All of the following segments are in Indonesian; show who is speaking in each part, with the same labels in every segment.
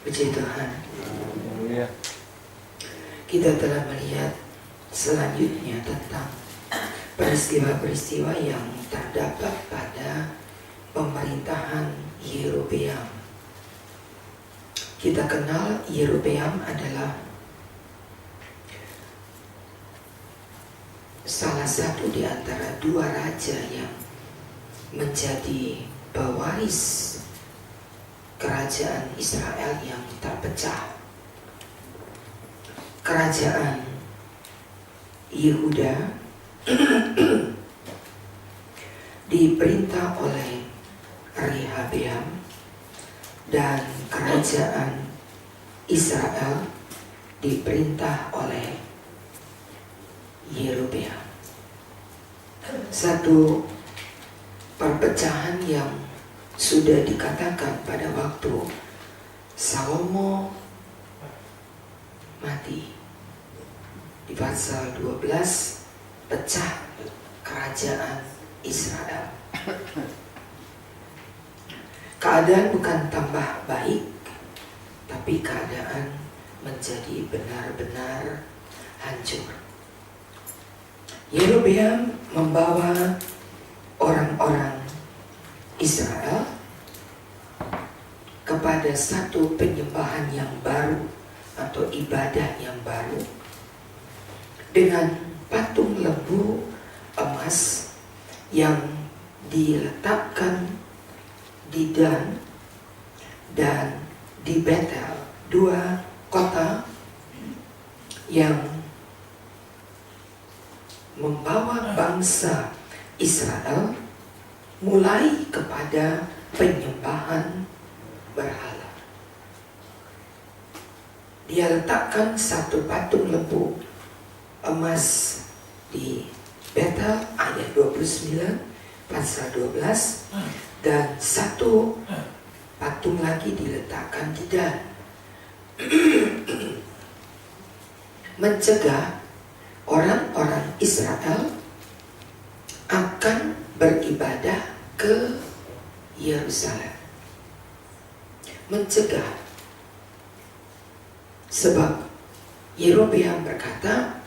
Speaker 1: Puji Tuhan.
Speaker 2: Iya.
Speaker 1: Kita telah melihat selanjutnya tentang peristiwa-peristiwa yang terdapat pada pemerintahan Yerobeam. Kita kenal Yerobeam adalah salah satu di antara dua raja yang menjadi pewaris kerajaan Israel yang terpecah. Kerajaan Yehuda diperintah oleh Rehabeam dan kerajaan Israel diperintah oleh Yerobeam. Satu perpecahan yang sudah dikatakan pada waktu Salomo mati. Di pasal 12 pecah kerajaan Israel. Keadaan bukan tambah baik, tapi keadaan menjadi benar-benar hancur. Yerobeam membawa orang-orang Israel kepada satu penyembahan yang baru atau ibadah yang baru dengan patung lembu emas yang diletakkan di Dan dan di Betel, dua kota yang membawa bangsa Israel mulai kepada penyembahan berhala. Dia letakkan satu patung lembu emas di Betel ayat 29 pasal 12 dan satu patung lagi diletakkan di Dan. Mencegah orang-orang Israel akan beribadah ke Yerusalem. Mencegah. Sebab Yerobeam berkata,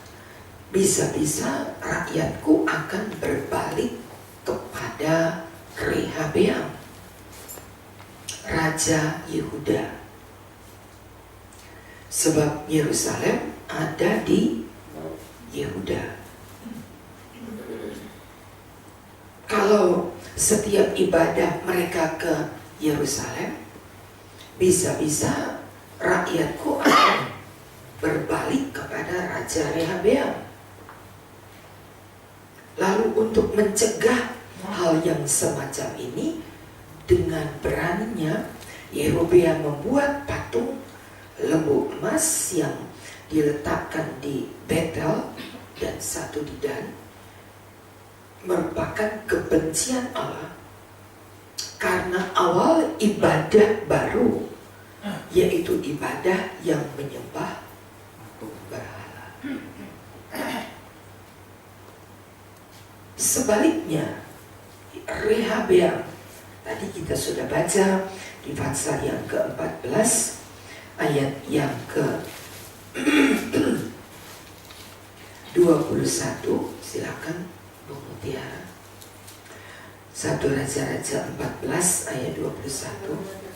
Speaker 1: bisa-bisa rakyatku akan berbalik kepada Rehabeam, Raja Yehuda. Sebab Yerusalem ada di Yehuda. Kalau setiap ibadah mereka ke Yerusalem, bisa-bisa rakyatku akan berbalik kepada Raja Rehabeam. Lalu untuk mencegah hal yang semacam ini, dengan beraninya Yerobeam membuat patung lembu emas yang diletakkan di Betel dan satu di Dan, merupakan kebencian Allah karena awal ibadah baru, yaitu ibadah yang menyembah berhala. Sebaliknya, Rehabeam, tadi kita sudah baca di pasal yang ke-14 ayat yang ke-21, silakan Bung Mutiara. 1 Raja-Raja 14 ayat 21.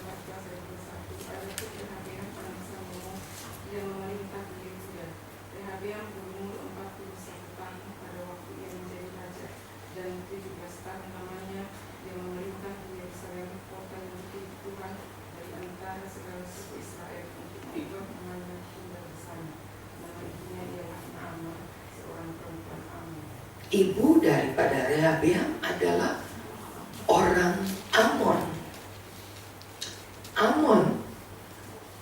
Speaker 1: Ibu daripada Rehabeam adalah orang Amon. Amon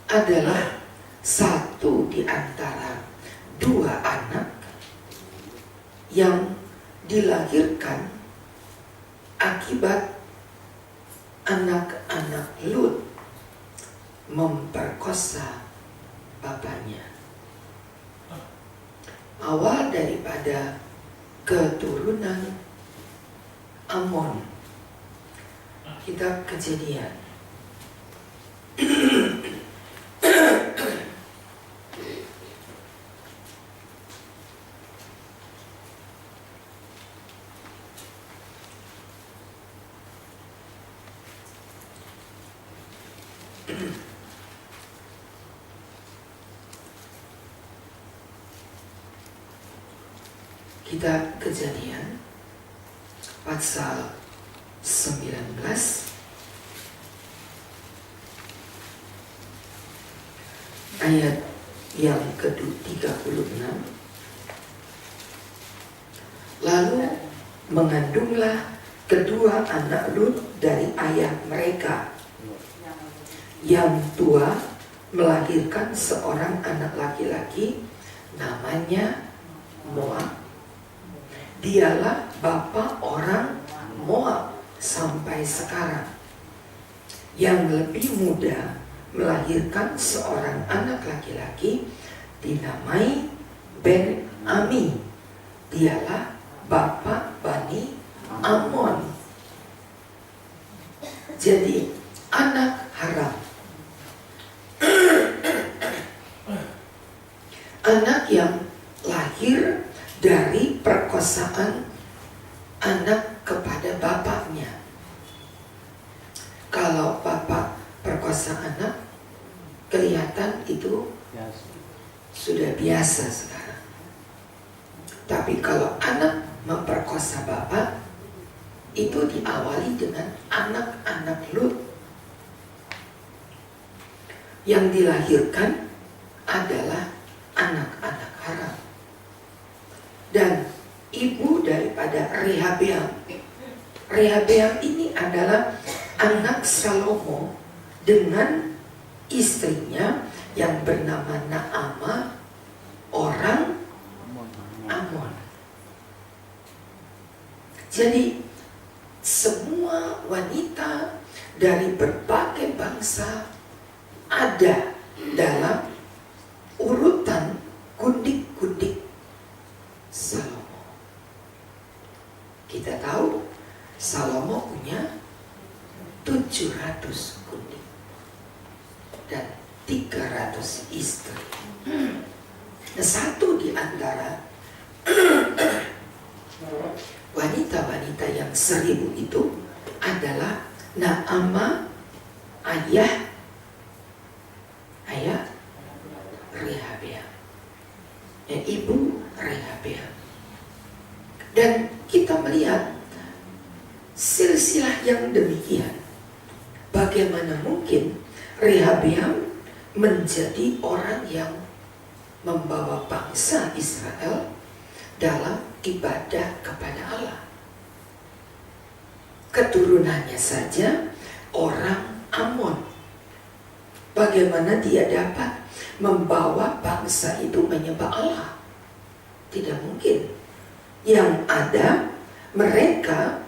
Speaker 1: adalah satu di antara dua anak yang dilahirkan akibat anak-anak Lut memperkosa bapaknya. Awal daripada keturunan Amon, kitab Kejadian Kitab Kejadian pasal 19 ayat yang ke-36. Lalu mengandunglah kedua anak Lut dari ayah mereka. Yang tua melahirkan seorang anak laki-laki namanya Moab. Dialah bapa orang Moab sampai sekarang. Yang lebih muda melahirkan seorang anak laki-laki dinamai Ben-Ami. Dialah bapa Bani Amon. Jadi anak haram, anak yang lahir dari perkosaan anak kepada bapaknya. Kalau bapak perkosa anak, kelihatan itu sudah biasa sekarang. Tapi kalau anak memperkosa bapak, itu diawali dengan anak-anak Lut. Yang dilahirkan adalah anak-anak haram. Dan ibu daripada Rehabeam. Rehabeam ini adalah anak Salomo dengan istrinya yang bernama Naamah, orang Amon. Jadi semua wanita dari berbagai bangsa ada dalam urutan gundik-gundik Salomo. Kita tahu Salomo punya 700 gundik dan 300 istri. Satu di antara wanita-wanita yang 1000 itu adalah Naamah, ayah Rehabeam, ibu Rehabeam. Dan kita melihat silsilah yang demikian. Bagaimana mungkin Rehabeam menjadi orang yang membawa bangsa Israel dalam ibadah kepada Allah? Keturunannya saja orang Amon. Bagaimana dia dapat membawa bangsa itu menyembah Allah? Tidak mungkin. Yang ada mereka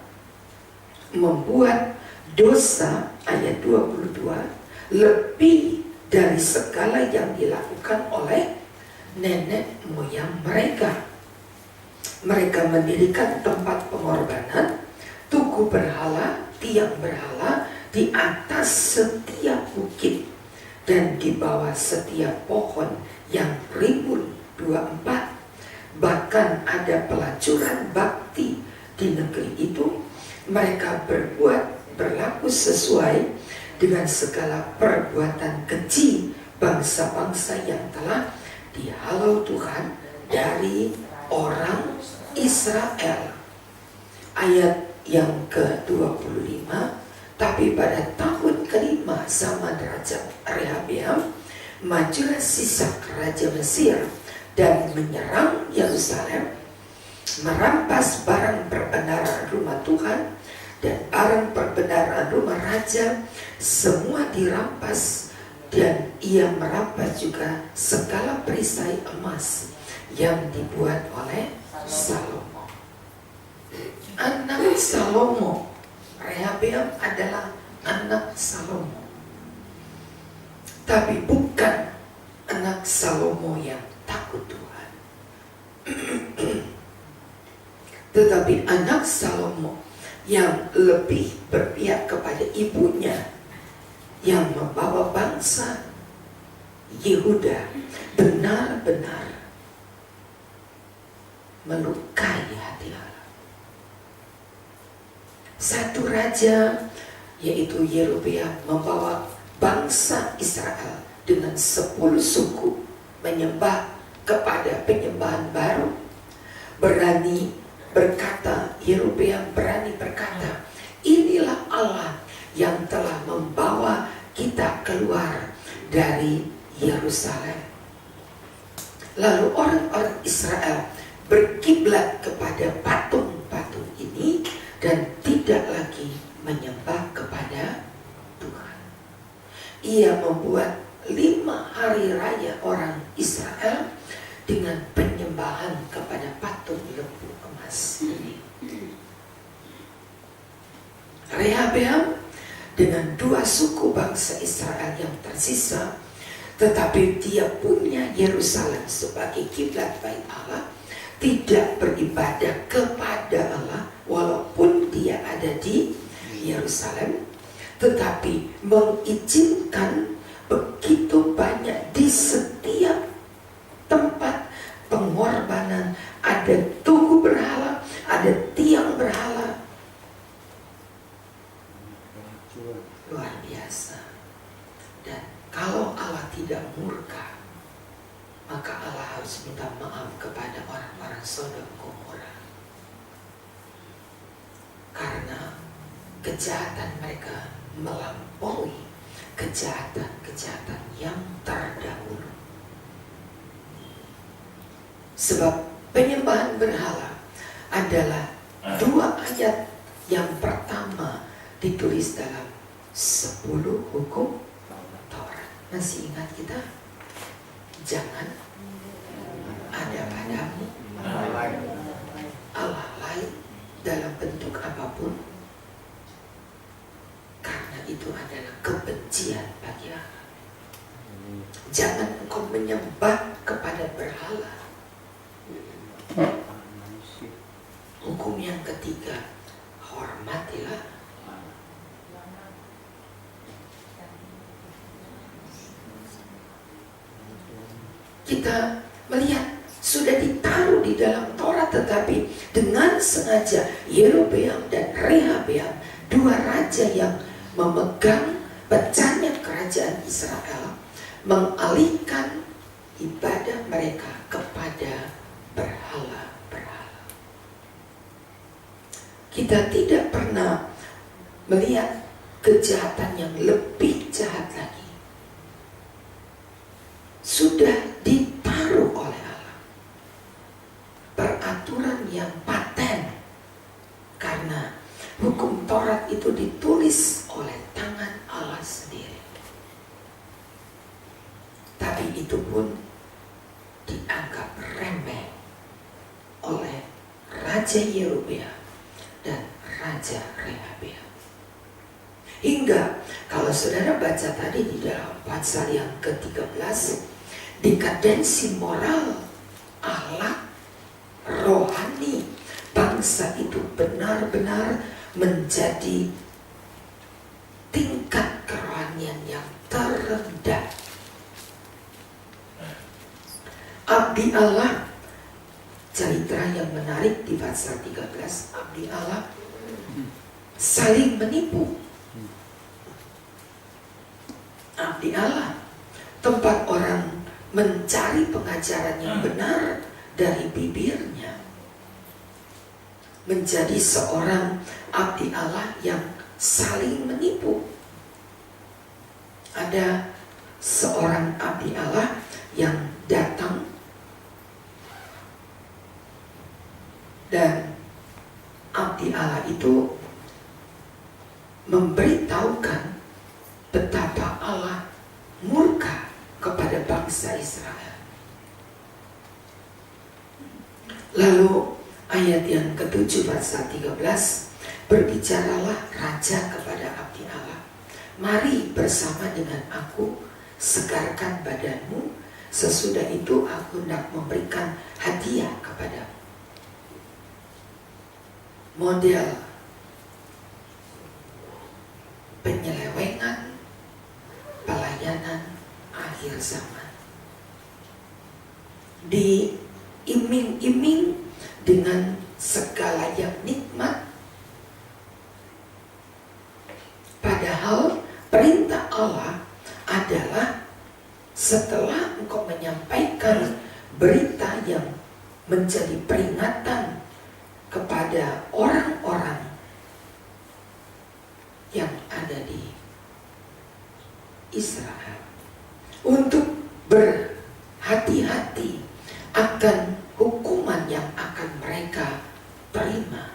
Speaker 1: membuat dosa, ayat 22, lebih dari segala yang dilakukan oleh nenek moyang mereka. Mereka mendirikan tempat pengorbanan, tugu berhala, tiang berhala di atas setiap bukit dan di bawah setiap pohon yang rimbun 24. Bahkan ada pelacuran bakti di negeri itu. Mereka berlaku sesuai dengan segala perbuatan keji bangsa-bangsa yang telah dihalau Tuhan dari orang Israel. Ayat yang ke-25, tapi pada tahun kelima zaman Raja Rehabeam, majulah Sisak Raja Mesir dan menyerang Yerusalem, merampas barang perbendaharaan rumah Tuhan dan barang perbendaharaan rumah raja, semua dirampas. Dan ia merampas juga segala perisai emas yang dibuat oleh Salomo. Anak Salomo, Rehabeam adalah anak Salomo, tapi bukan anak Salomo yang takut Tuhan. Tetapi anak Salomo yang lebih berpihak kepada ibunya, yang membawa bangsa Yehuda benar-benar melukai hati Allah. Satu raja, yaitu Yerobeam, membawa bangsa Israel dengan 10 suku menyembah kepada penyembahan baru, berani berkata, Yerobeam berani berkata, inilah Allah yang telah membawa kita keluar dari Yerusalem. Lalu orang-orang Israel berkiblat kepada patung-patung ini dan tidak lagi menyembah kepada Tuhan. Ia membuat 5 hari raya orang Israel dengan penyembahan kepada patung lembu emas ini. Rehabeam dengan 2 suku bangsa Israel yang tersisa, tetapi dia punya Yerusalem sebagai kiblat bait Allah, tidak beribadah kepada Allah walaupun dia ada di Yerusalem, tetapi mengizinkan begitu banyak di setiap tempat pengorbanan, ada tugu berhala, ada tiang berhala. Luar biasa. Dan kalau Allah tidak murka, maka Allah harus minta maaf kepada orang-orang Sodom Gomora, karena kejahatan mereka melampaui kejahatan-kejahatan yang terdahulu. Sebab penyembahan berhala adalah 2 ayat yang pertama ditulis dalam 10 hukum Taurat. Masih ingat kita? Jangan ada padamu Allah lain dalam bentuk apapun, karena itu adalah kebencian bagi Allah. Jangan engkau menyembah kepada berhala. Hukum yang ketiga, hormatilah. Kita melihat sudah ditaruh di dalam Taurat, tetapi dengan sengaja Yerobeam dan Rehabeam, 2 raja yang memegang pecahnya kerajaan Israel, mengalihkan ibadah mereka kepada berhala-berhala. Kita tidak pernah melihat kejahatan yang lebih jahat lagi. Sudah ditaruh oleh Allah peraturan yang paten, karena hukum Taurat itu ditulis oleh tangan Allah sendiri. Tapi itu pun dianggap remeh oleh Raja Yerobeam dan Raja Rehabeam. Hingga kalau saudara baca tadi di dalam pasal yang ke-13, dekadensi moral, akhlak, rohani bangsa itu benar-benar menjadi tingkat kerohanian yang terendah. Abdi Allah, cerita yang menarik di pasal 13, abdi Allah saling menipu. Abdi Allah, tempat orang mencari pengajaran yang benar dari bibirnya, menjadi seorang abdi Allah yang saling menipu. Ada seorang abdi Allah yang datang dan abdi Allah itu memberitahukan betapa Allah murka kepada bangsa Israel. Lalu ayat yang ke-7 pasal 13, berbicaralah raja kepada abdi Allah, mari bersama dengan aku, segarkan badanmu, sesudah itu aku hendak memberikan hadiah kepadamu. Model penyelewengan pelayanan akhir zaman, diiming-iming dengan segala yang nikmat, padahal perintah Allah adalah setelah engkau menyampaikan berita yang menjadi peringatan kepada orang-orang yang ada di Israel untuk berhati-hati akan hukuman yang akan mereka terima.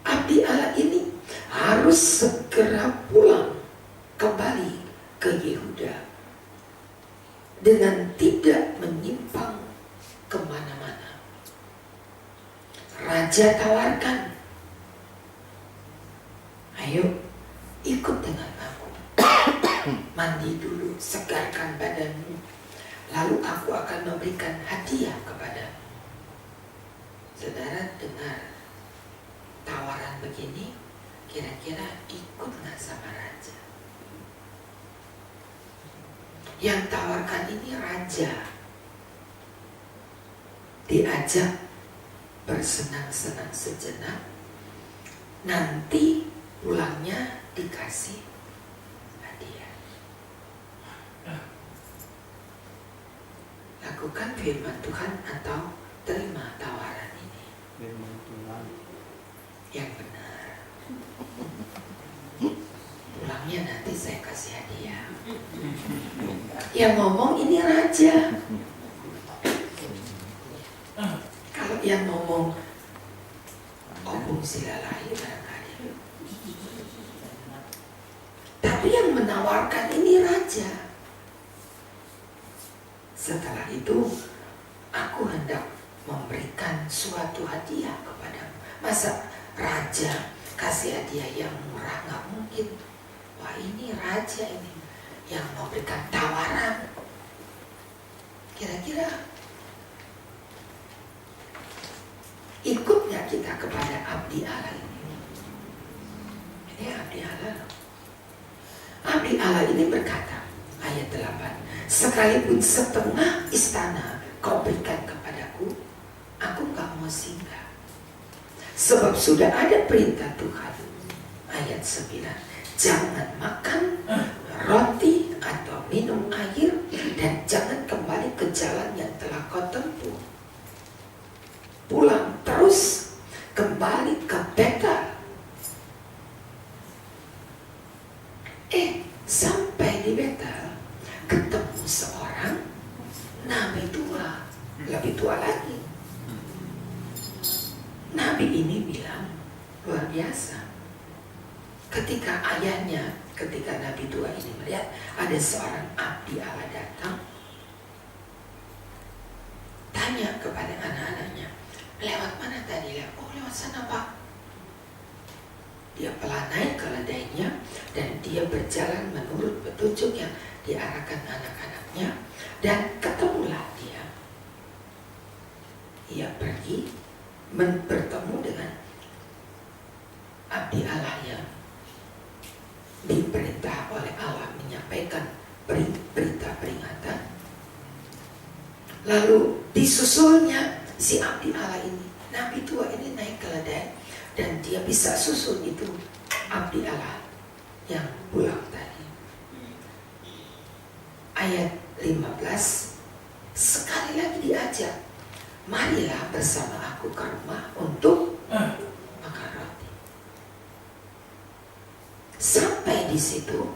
Speaker 1: Abdi Allah ini harus segera pulang kembali ke Yehuda dengan tidak menyimpang kemana-mana. Raja tawarkan, ayo ikut dengan aku, mandi dulu, segarkan badanmu, lalu aku akan memberikan hadiah kepadamu. Saudara dengar tawaran begini, kira-kira ikut nggak sama raja? Yang tawarkan ini raja, diajak bersenang-senang sejenak, nanti pulangnya dikasih hadiah. Lakukan firman Tuhan atau terima tawaran ini?
Speaker 2: Firman Tuhan.
Speaker 1: Yang benar. Pulangnya nanti saya kasih hadiah. Yang ngomong ini raja. Kalau yang ngomong Obung Silalahi barangkali. Tapi yang menawarkan ini raja. Setelah itu aku hendak memberikan suatu hadiah kepadamu. Masa raja kasih hadiah yang murah? Nggak mungkin. Wah, ini raja ini yang memberikan tawaran. Kira-kira ikut nggak kita kepada abdi Allah ini? Ini abdi Allah. Abdi Allah ini berkata, ayat 8, sekalipun setengah istana kau berikan kepadaku, aku nggak mau singgah. Sebab sudah ada perintah Tuhan. Ayat 9, jangan makan roti atau minum air, dan jangan kembali ke jalan yang telah kau tempuh. Pulang terus kembali ke Betel. Sampai di Betel ketemu seorang nabi tua, lebih tua lagi. Nabi ini bilang luar biasa. Ketika nabi tua ini melihat ada seorang abdi Allah datang, tanya kepada anak-anaknya, lewat mana tadi? Oh, lewat sana, Pak. Dia pelan naik keledainya dan dia berjalan menurut petunjuk yang diarahkan anak-anaknya, dan ketemulah dia. Ia pergi bertemu dengan abdi Allah yang diperintah oleh Allah menyampaikan berita peringatan. Lalu disusulnya si abdi Allah ini, nabi tua ini naik keledai, dan dia bisa susul itu abdi Allah yang pulang tadi. Ayat 15, sekali lagi diajak, marilah bersama aku ke rumah untuk makan roti. Sampai di situ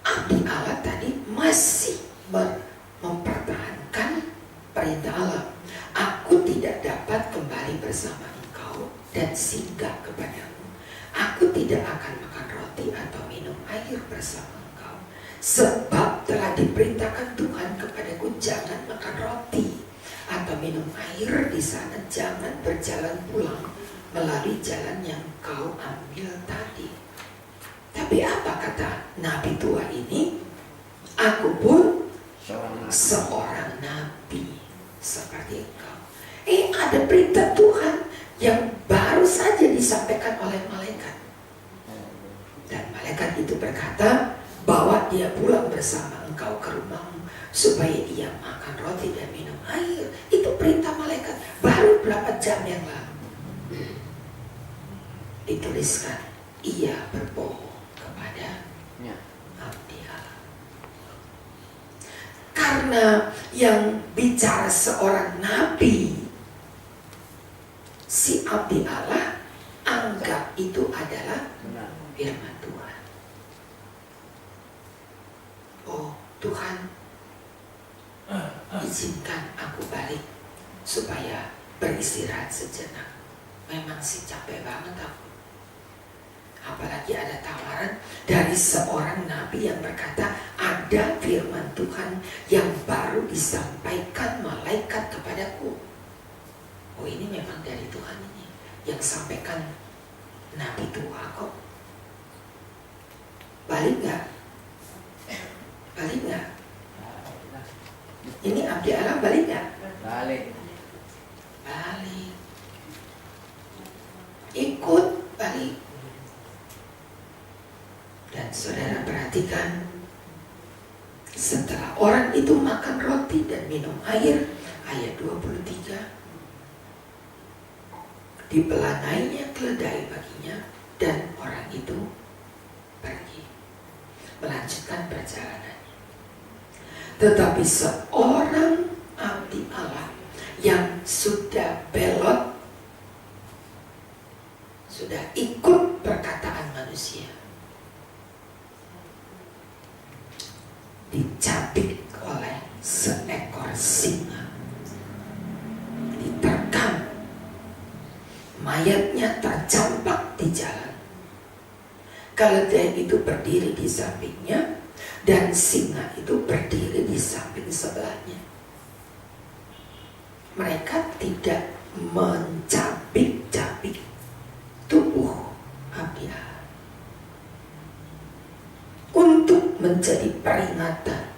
Speaker 1: abdi Allah tadi masih mempertahankan perintah Allah. Aku tidak dapat kembali bersama engkau dan singgah kepadamu. Aku tidak akan makan roti atau minum air bersama engkau, sebab telah diperintahkan Tuhan kepadaku, jangan makan roti atau minum air di sana, jangan berjalan pulang melalui jalan yang kau ambil tadi. Tapi apa kata nabi tua ini? Aku pun seorang nabi seperti engkau. Ada perintah Tuhan yang baru saja disampaikan oleh malaikat. Dan malaikat itu berkata, bawa dia pulang bersama engkau ke rumahmu supaya ia makan roti dan minum air. Itu perintah malaikat baru berapa jam yang lalu. dituliskan, ia berbohong kepada
Speaker 2: Ya.
Speaker 1: abdi Allah. Karena yang bicara seorang nabi, si abdi Allah anggap itu adalah
Speaker 2: Benar.
Speaker 1: firman Tuhan. Oh Tuhan, izinkan aku balik supaya beristirahat sejenak. Memang sih capek banget aku. Apalagi ada tawaran dari seorang nabi yang berkata ada firman Tuhan yang baru disampaikan malaikat kepadaku. Oh ini memang dari Tuhan ini yang sampaikan nabi tua kok. Balik nggak? Balik nggak? Ini abdi Allah balik nggak?
Speaker 2: Balik.
Speaker 1: Balik. Ikut balik. Dan saudara perhatikan, setelah orang itu makan roti dan minum air, ayat 23, dipelangainya keledai baginya dan orang itu pergi melanjutkan perjalanannya. Tetapi seorang abdi Allah yang sudah belot, sudah ikut perkataan manusia, dicabik oleh seekor singa, diterkam, mayatnya tercampak di jalan. Keledai itu berdiri di sampingnya dan singa itu berdiri di samping sebelahnya. Mereka tidak mencabik-cabik tubuh abdi Allah untuk menjadi peringatan,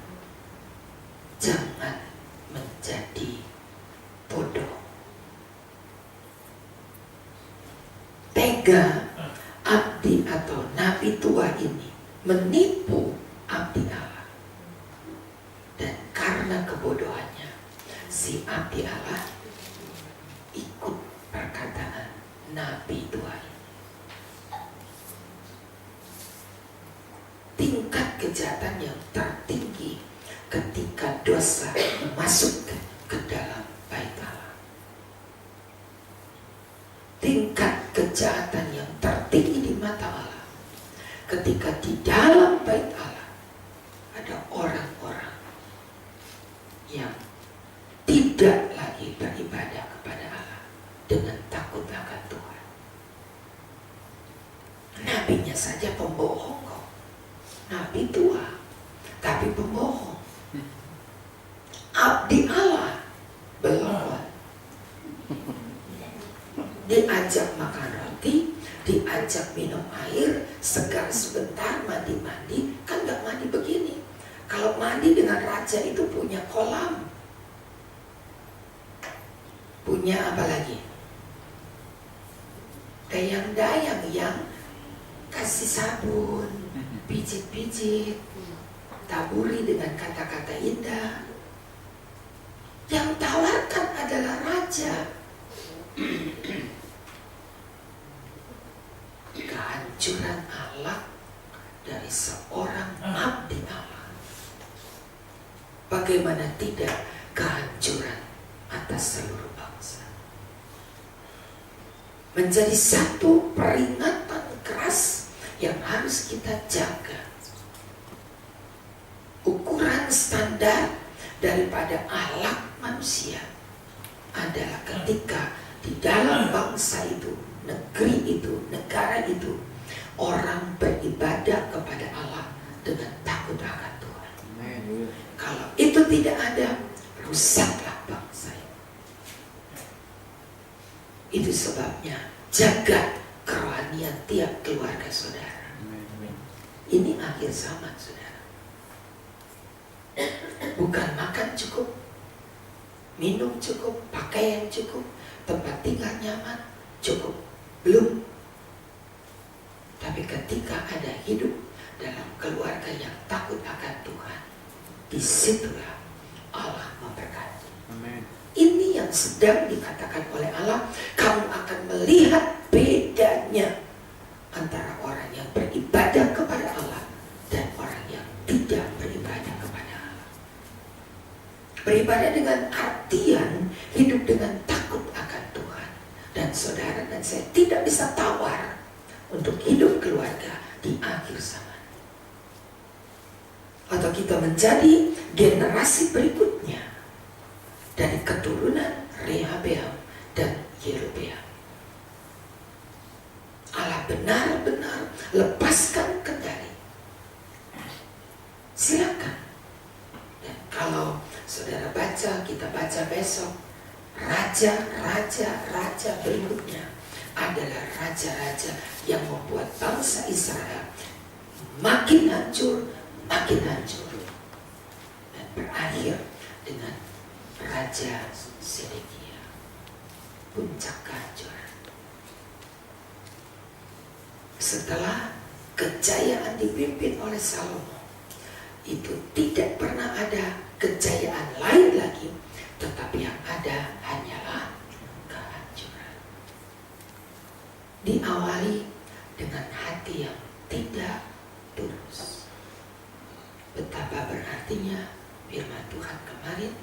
Speaker 1: jangan menjadi bodoh. Tega abdi atau nabi tua ini menipu abdi Allah, dan karena kebodohannya si abdi Allah ikut perkataan nabi tua ini. Tingkat kejahatan yang tertinggi ketika dosa masuk ke dalam bait Allah. Tingkat kejahatan yang tertinggi di mata Allah ketika di dalam bait Allah ada orang-orang yang tidak lagi beribadah kepada Allah dengan takut akan Tuhan. Nabinya saja pembohong kok. Nabi tua, tapi pembohong. Abdi Allah belum. Diajak makan roti, diajak minum air, segar sebentar, mandi-mandi, kan gak mandi begini. Kalau mandi dengan raja itu punya kolam, punya apa lagi? Dayang-dayang yang kasih sabun, pijit-pijit, taburi dengan kata-kata indah. Yang tawarkan adalah raja. Kehancuran akhlak dari seorang abdi Allah. Bagaimana tidak kehancuran atas seluruh bangsa. Menjadi satu peringatan keras yang harus kita jaga. Ukuran standar daripada akhlak manusia adalah ketika di dalam bangsa itu, negeri itu, negara itu, orang beribadah kepada Allah dengan takut akan Tuhan. Kalau itu tidak ada, rusaklah bangsa itu. Itu sebabnya jaga kerohanian tiap keluarga saudara. Ini akhir zaman saudara. Bukan makan cukup, minum cukup, pakaian cukup, tempat tinggal nyaman cukup, belum. Tapi ketika ada hidup dalam keluarga yang takut akan Tuhan, disitulah Allah memberkati.
Speaker 2: Amen.
Speaker 1: Ini yang sedang dikatakan oleh Allah. Kamu akan melihat bedanya antara orang yang beribadah kepada Allah dan orang yang tidak beribadah kepada Allah. Beribadah dengan artian hidup dengan takut akan Tuhan. Dan saudara dan saya tidak bisa tawar untuk hidup keluarga di akhir zaman. Atau kita menjadi generasi berikutnya dari keturunan Rehabeam dan Yerobeam. Allah benar-benar lepaskan kendali. Silakan. Dan kalau saudara baca, kita baca besok, raja-raja berikutnya adalah raja-raja yang membuat bangsa Israel makin hancur, dan berakhir dengan Raja Zedekia, puncak kehancuran. Setelah kejayaan dipimpin oleh Salomo, itu tidak pernah ada kejayaan lain lagi, tetapi yang ada hanyalah kehancuran. Diawali dengan hati yang tidak tulus. Betapa berartinya firman Tuhan kemarin,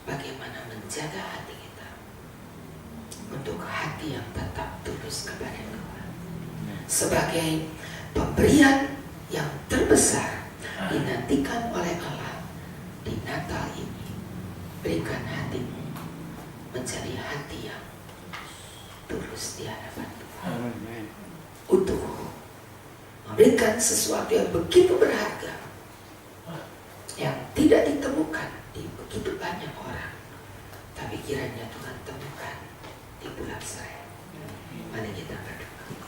Speaker 1: bagaimana menjaga hati kita untuk hati yang tetap tulus kepada Tuhan. Sebagai pemberian yang terbesar dinantikan oleh Allah di Natal ini, berikan hatimu menjadi hati yang tulus di hadapan Tuhan. Untuk memberikan sesuatu yang begitu berharga, yang tidak ditemukan di begitu banyak orang, tapi kiranya Tuhan temukan di bulan Israel. Mari kita berdoa.